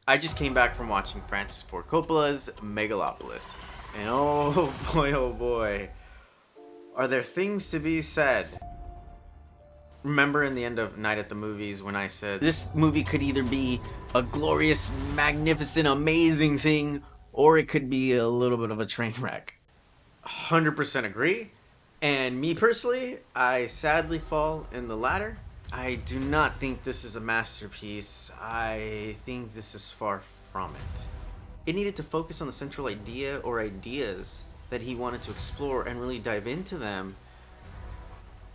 I just came back from watching Francis Ford Coppola's Megalopolis. And oh boy, are there things to be said. Remember in the end of Night at the Movies when I said this movie could either be a glorious, magnificent, amazing thing, or it could be a little bit of a train wreck. 100% agree. And me personally, I sadly fall in the latter. I do not think this is a masterpiece. I think this is far from it. It needed to focus on the central idea or ideas that he wanted to explore and really dive into them.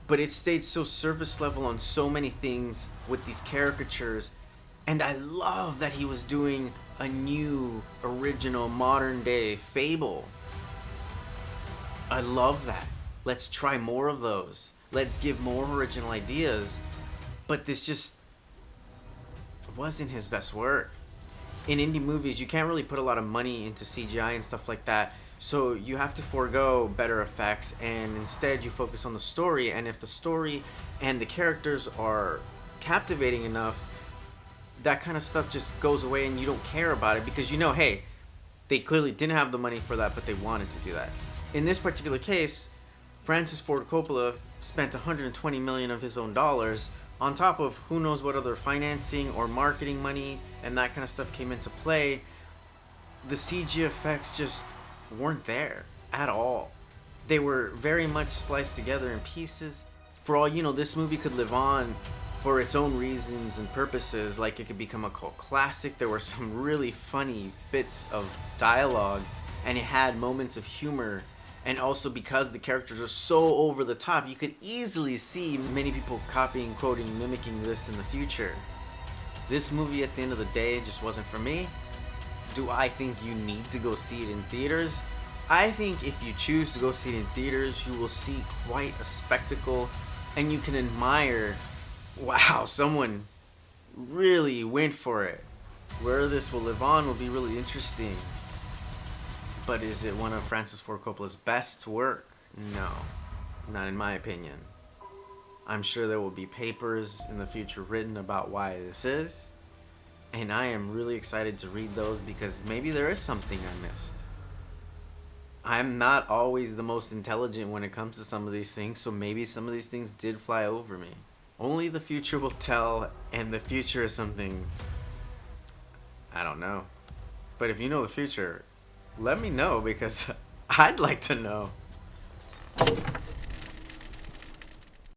But it stayed so surface level on so many things with these caricatures. And I love that he was doing a new, original, modern day fable. I love that. Let's try more of those. Let's give more original ideas. But this just wasn't his best work. In indie movies, you can't really put a lot of money into CGI and stuff like that. So you have to forego better effects and instead you focus on the story. And if the story and the characters are captivating enough, that kind of stuff just goes away and you don't care about it because you know, hey, they clearly didn't have the money for that, but they wanted to do that. In this particular case, Francis Ford Coppola spent $120 million of his own dollars on top of who knows what other financing or marketing money and that kind of stuff came into play. The CG effects just weren't there at all. They were very much spliced together in pieces. For all you know, this movie could live on for its own reasons and purposes, like it could become a cult classic. There were some really funny bits of dialogue and it had moments of humor. And also because the characters are so over the top, you could easily see many people copying, quoting, mimicking this in the future. This movie at the end of the day just wasn't for me. Do I think you need to go see it in theaters? I think if you choose to go see it in theaters, you will see quite a spectacle and you can admire, wow, someone really went for it. Where this will live on will be really interesting. But is it one of Francis Ford Coppola's best work? No, not in my opinion. I'm sure there will be papers in the future written about why this is. And I am really excited to read those because maybe there is something I missed. I'm not always the most intelligent when it comes to some of these things, so maybe some of these things did fly over me. Only the future will tell, and the future is something I don't know. But if you know the future, let me know because I'd like to know.